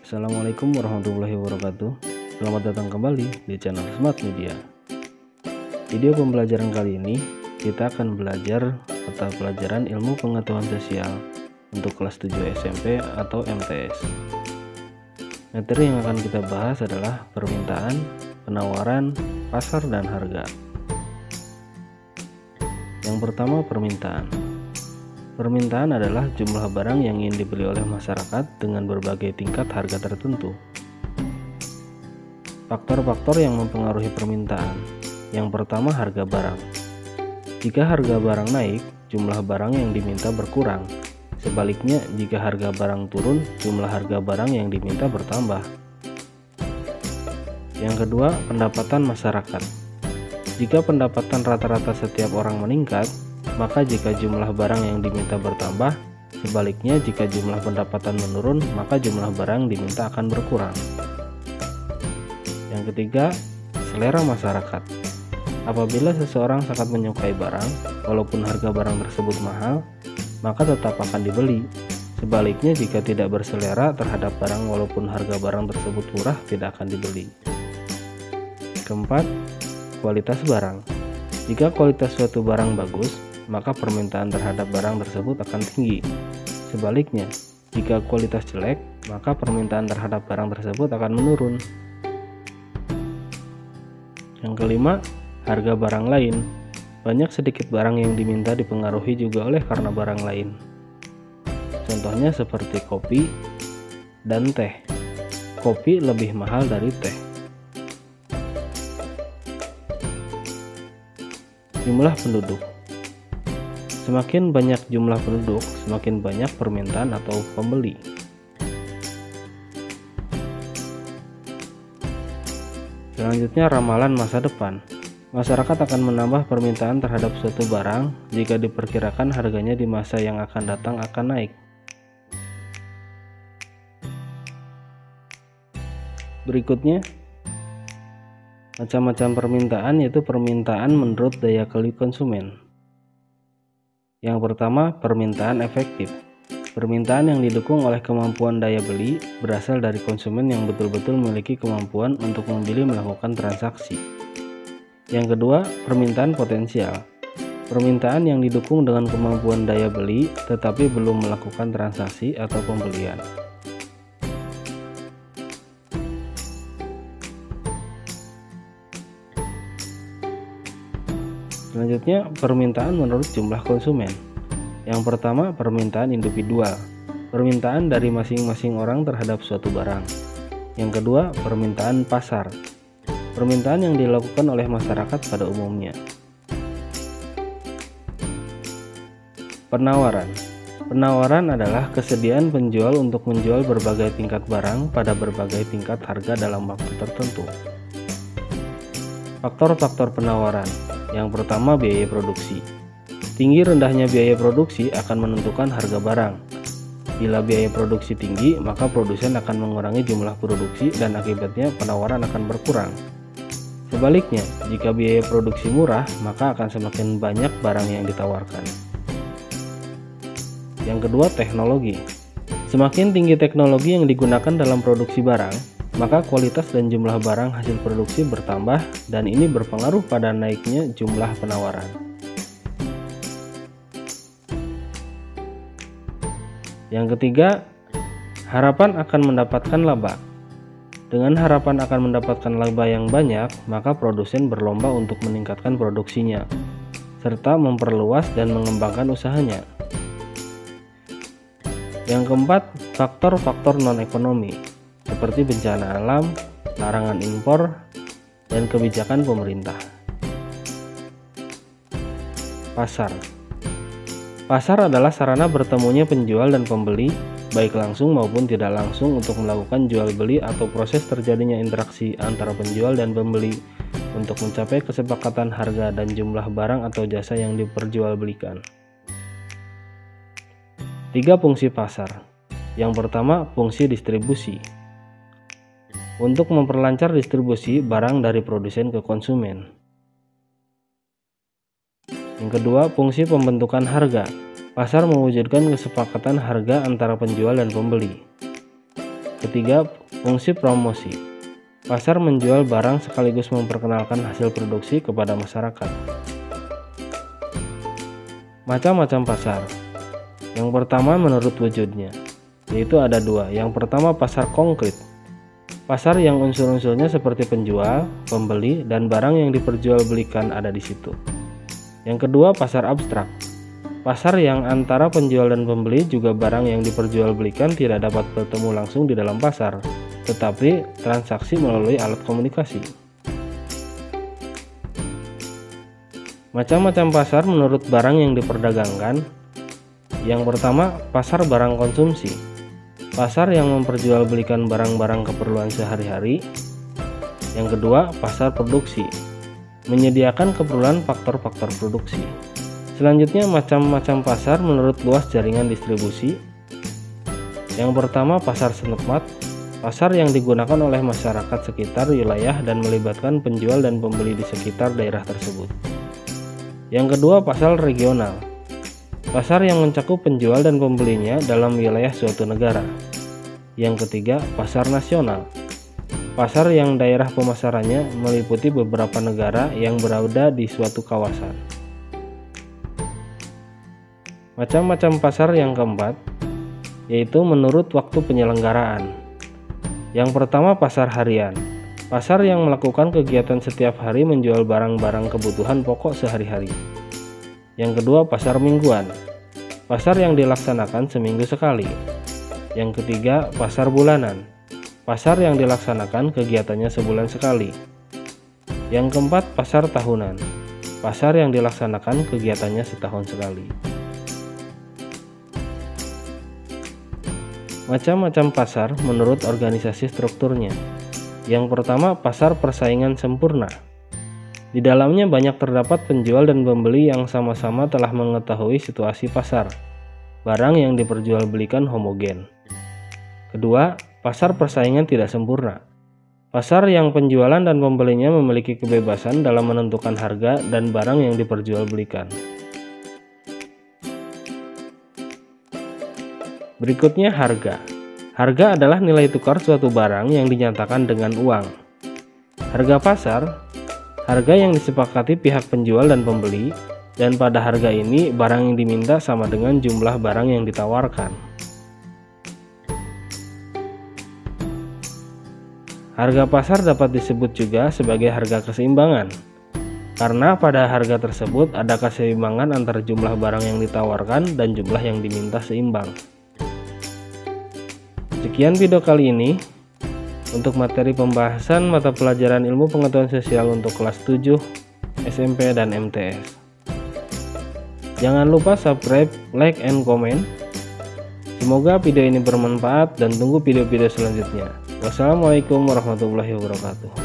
Assalamualaikum warahmatullahi wabarakatuh. Selamat datang kembali di channel Smart Media. Video pembelajaran kali ini kita akan belajar mata pelajaran ilmu pengetahuan sosial untuk kelas 7 SMP atau MTS. Materi yang akan kita bahas adalah permintaan, penawaran, pasar, dan harga. Yang pertama, permintaan. Permintaan adalah jumlah barang yang ingin dibeli oleh masyarakat dengan berbagai tingkat harga tertentu. Faktor-faktor yang mempengaruhi permintaan. Yang pertama, harga barang. Jika harga barang naik, jumlah barang yang diminta berkurang. Sebaliknya, jika harga barang turun, jumlah harga barang yang diminta bertambah. Yang kedua, pendapatan masyarakat. Jika pendapatan rata-rata setiap orang meningkat, maka jika jumlah barang yang diminta bertambah, sebaliknya jika jumlah pendapatan menurun, maka jumlah barang diminta akan berkurang. Yang ketiga, selera masyarakat. Apabila seseorang sangat menyukai barang, walaupun harga barang tersebut mahal, maka tetap akan dibeli. Sebaliknya jika tidak berselera terhadap barang walaupun harga barang tersebut murah, tidak akan dibeli. Keempat, kualitas barang. Jika kualitas suatu barang bagus, maka permintaan terhadap barang tersebut akan tinggi. Sebaliknya, jika kualitas jelek, maka permintaan terhadap barang tersebut akan menurun. Yang kelima, harga barang lain. Banyak sedikit barang yang diminta dipengaruhi juga oleh karena barang lain. Contohnya seperti kopi dan teh. Kopi lebih mahal dari teh. Jumlah penduduk. Semakin banyak jumlah penduduk, semakin banyak permintaan atau pembeli. Selanjutnya, ramalan masa depan. Masyarakat akan menambah permintaan terhadap suatu barang jika diperkirakan harganya di masa yang akan datang akan naik. Berikutnya, macam-macam permintaan, yaitu permintaan menurut daya beli konsumen. Yang pertama, permintaan efektif. Permintaan yang didukung oleh kemampuan daya beli berasal dari konsumen yang betul-betul memiliki kemampuan untuk membeli melakukan transaksi. Yang kedua, permintaan potensial. Permintaan yang didukung dengan kemampuan daya beli tetapi belum melakukan transaksi atau pembelian. Selanjutnya, permintaan menurut jumlah konsumen. Yang pertama, permintaan individual. Permintaan dari masing-masing orang terhadap suatu barang. Yang kedua, permintaan pasar. Permintaan yang dilakukan oleh masyarakat pada umumnya. Penawaran. Penawaran adalah kesediaan penjual untuk menjual berbagai tingkat barang pada berbagai tingkat harga dalam waktu tertentu. Faktor-faktor penawaran. Yang pertama, biaya produksi. Tinggi rendahnya biaya produksi akan menentukan harga barang. Bila biaya produksi tinggi, maka produsen akan mengurangi jumlah produksi dan akibatnya penawaran akan berkurang. Sebaliknya, jika biaya produksi murah, maka akan semakin banyak barang yang ditawarkan. Yang kedua, teknologi. Semakin tinggi teknologi yang digunakan dalam produksi barang, maka kualitas dan jumlah barang hasil produksi bertambah dan ini berpengaruh pada naiknya jumlah penawaran. Yang ketiga, harapan akan mendapatkan laba. Dengan harapan akan mendapatkan laba yang banyak, maka produsen berlomba untuk meningkatkan produksinya, serta memperluas dan mengembangkan usahanya. Yang keempat, faktor-faktor non-ekonomi. Seperti bencana alam, larangan impor, dan kebijakan pemerintah. Pasar. Pasar adalah sarana bertemunya penjual dan pembeli, baik langsung maupun tidak langsung, untuk melakukan jual beli atau proses terjadinya interaksi antara penjual dan pembeli untuk mencapai kesepakatan harga dan jumlah barang atau jasa yang diperjualbelikan. 3 fungsi pasar. Yang pertama, fungsi distribusi. Untuk memperlancar distribusi barang dari produsen ke konsumen. Yang kedua, fungsi pembentukan harga. Pasar mewujudkan kesepakatan harga antara penjual dan pembeli. Ketiga, fungsi promosi. Pasar menjual barang sekaligus memperkenalkan hasil produksi kepada masyarakat. Macam-macam pasar. Yang pertama menurut wujudnya, yaitu ada dua. Yang pertama pasar konkret. Pasar yang unsur-unsurnya seperti penjual, pembeli, dan barang yang diperjualbelikan ada di situ. Yang kedua pasar abstrak. Pasar yang antara penjual dan pembeli juga barang yang diperjualbelikan tidak dapat bertemu langsung di dalam pasar, tetapi transaksi melalui alat komunikasi. Macam-macam pasar menurut barang yang diperdagangkan. Yang pertama, pasar barang konsumsi. Pasar yang memperjualbelikan barang-barang keperluan sehari-hari. Yang kedua, pasar produksi. Menyediakan keperluan faktor-faktor produksi. Selanjutnya, macam-macam pasar menurut luas jaringan distribusi. Yang pertama, pasar setempat. Pasar yang digunakan oleh masyarakat sekitar wilayah dan melibatkan penjual dan pembeli di sekitar daerah tersebut. Yang kedua, pasar regional. Pasar yang mencakup penjual dan pembelinya dalam wilayah suatu negara. Yang ketiga, pasar nasional. Pasar yang daerah pemasarannya meliputi beberapa negara yang berada di suatu kawasan. Macam-macam pasar yang keempat, yaitu menurut waktu penyelenggaraan. Yang pertama, pasar harian. Pasar yang melakukan kegiatan setiap hari menjual barang-barang kebutuhan pokok sehari-hari. Yang kedua, pasar mingguan. Pasar yang dilaksanakan seminggu sekali. Yang ketiga, pasar bulanan. Pasar yang dilaksanakan kegiatannya sebulan sekali. Yang keempat, pasar tahunan. Pasar yang dilaksanakan kegiatannya setahun sekali. Macam-macam pasar menurut organisasi strukturnya. Yang pertama, pasar persaingan sempurna. Di dalamnya banyak terdapat penjual dan pembeli yang sama-sama telah mengetahui situasi pasar. Barang yang diperjualbelikan homogen. Kedua, pasar persaingan tidak sempurna. Pasar yang penjualan dan pembelinya memiliki kebebasan dalam menentukan harga dan barang yang diperjualbelikan. Berikutnya, harga. Harga adalah nilai tukar suatu barang yang dinyatakan dengan uang. Harga pasar, harga yang disepakati pihak penjual dan pembeli, dan pada harga ini barang yang diminta sama dengan jumlah barang yang ditawarkan. Harga pasar dapat disebut juga sebagai harga keseimbangan, karena pada harga tersebut ada keseimbangan antara jumlah barang yang ditawarkan dan jumlah yang diminta seimbang. Sekian video kali ini untuk materi pembahasan mata pelajaran ilmu pengetahuan sosial untuk kelas 7 SMP dan MTS. Jangan lupa subscribe, like, and comment. Semoga video ini bermanfaat dan tunggu video-video selanjutnya. Wassalamualaikum warahmatullahi wabarakatuh.